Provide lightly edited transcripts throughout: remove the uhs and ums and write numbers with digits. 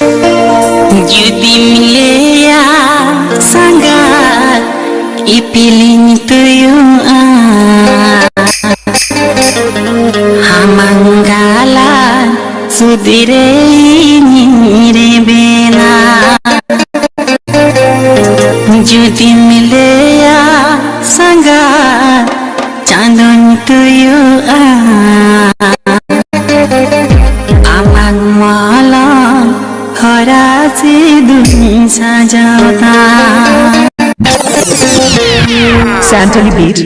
Judi milea sangat ipiling tuyu hamanggalan sudire nyire bena Judi milea sangat candon tuyu amang malam hara se dunia sajauta Santali beat.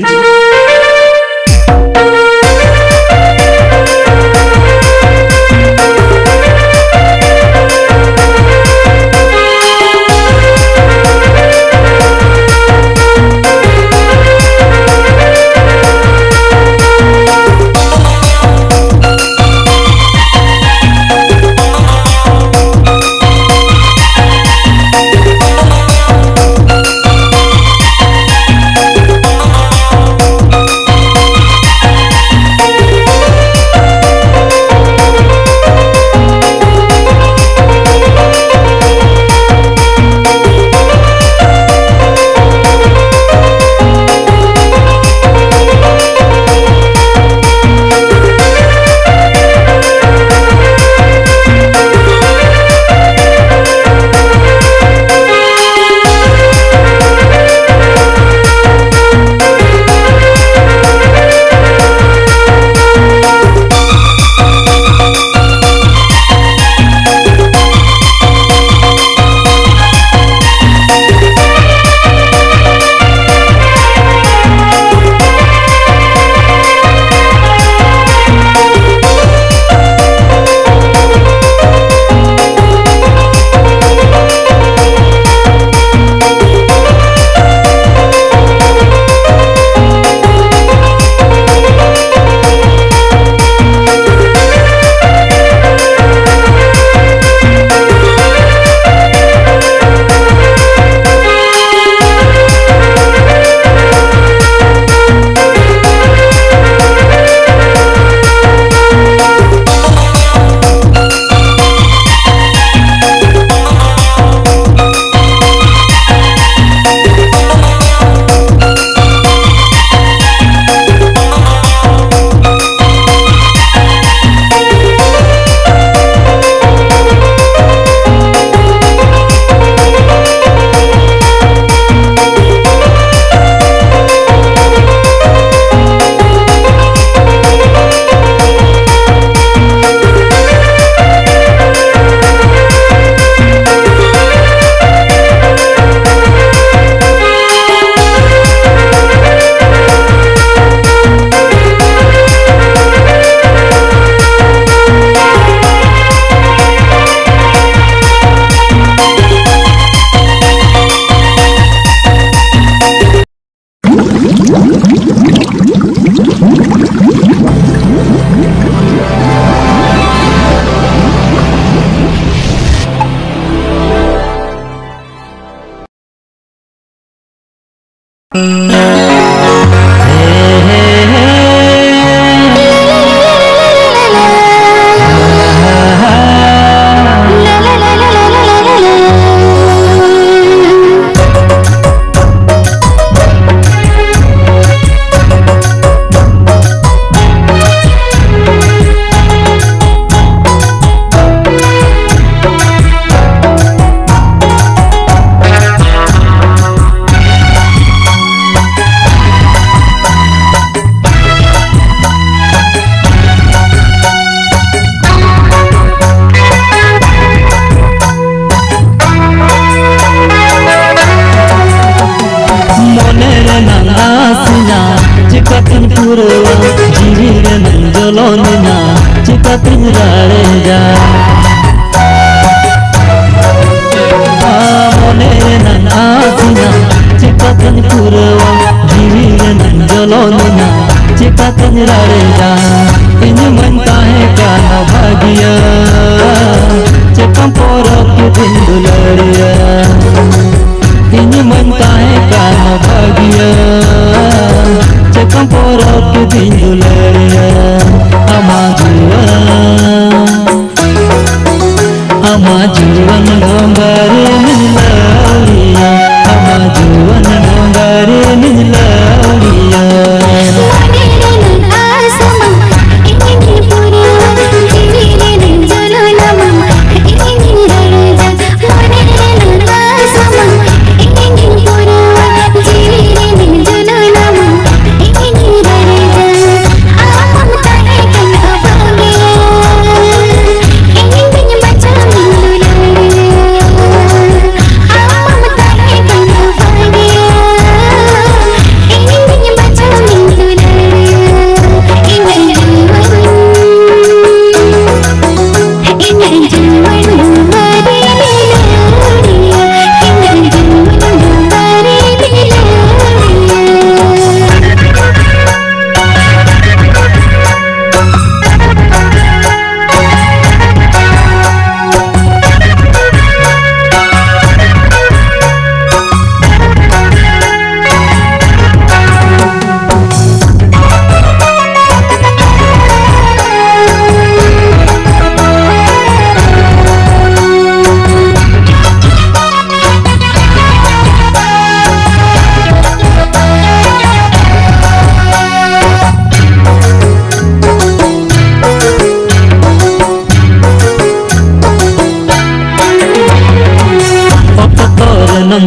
Ama jiwa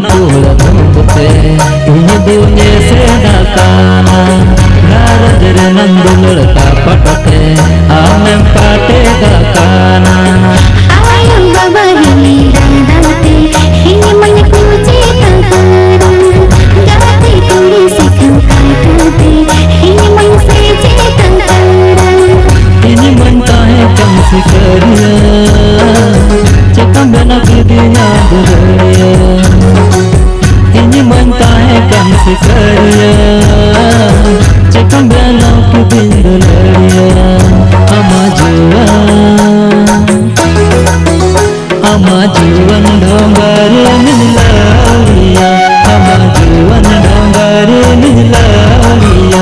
पूरा तुमते इन दुनिया से डाकाना नारद रे नंद लड़का पटते आमे पाटे डाकाना आयं बाबा ही दाते इन मन पूजे तकारा गाते थोड़ी सी काटे इन मन से जे तकारा इन मन काहे कम से करिया चकम बना के दिया बुझिया इन मन काहे कम से करिया चकम बना के दिया अमा जीवन ढोंगारे मिलालिया अमा जीवन ढोंगारे मिलालिया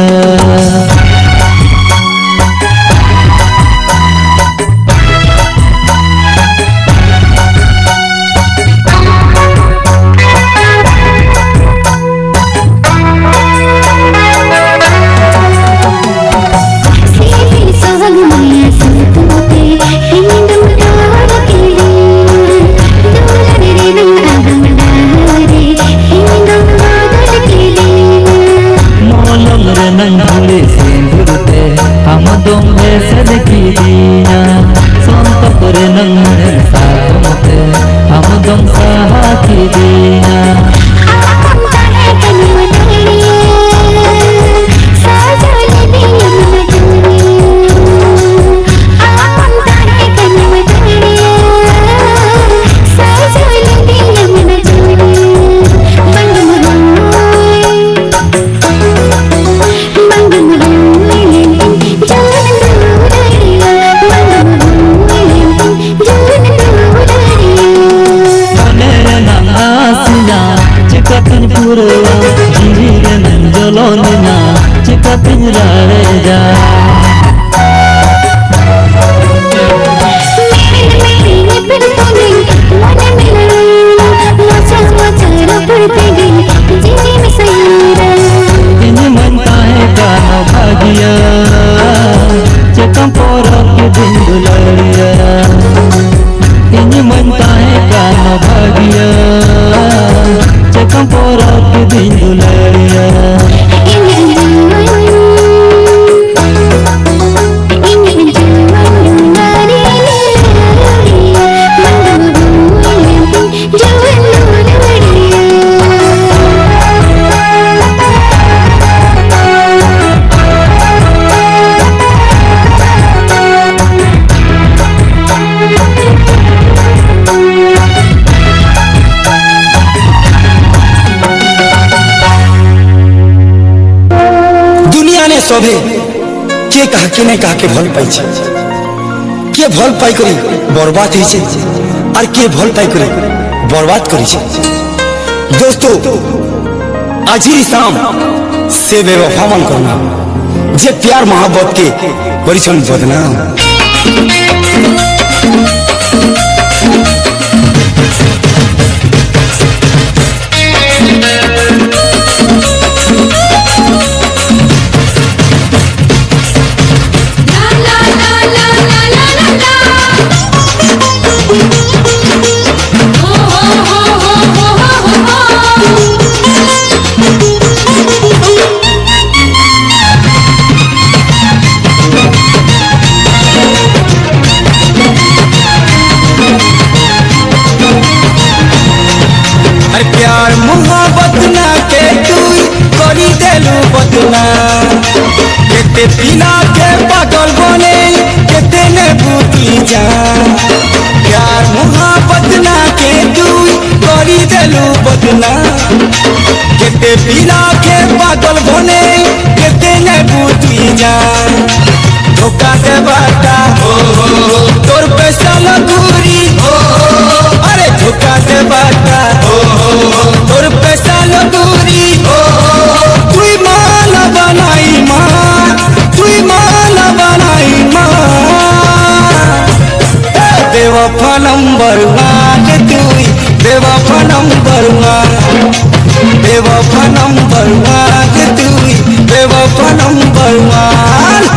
सभे के कहा के नहीं कहा के भल पाई के भल पाई करी बर्बाद है और के भल पाई करी बर्बाद करी दोस्तों आज ही शाम से बेवफा मन करना जे प्यार मोहब्बत के परिचन बदनाम प्यार मोहब्बत ना के तू करी देलू बदना केते पिला के पागल बने केते ने बूती जा प्यार मोहब्बत ना के तू करी देलू बदना केते पिला के पागल बने केते ने बूती जा धोखा दे बाटा तोर पैसा लगूरी अरे धोखा दे बाटा तोर पैसा लगूरी तुई मान बनाई बेवफा नंबर वन तुई बेवफा नंबर वन बेवफा नंबर वन तुई बेवफा नंबर वन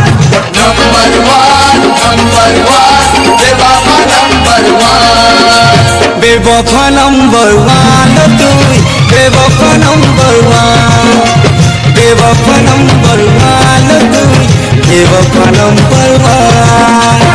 बेवफा नंबर वन बेवफा नंबर वन, बेवफा नंबर वन, तू बेवफा नंबर वन।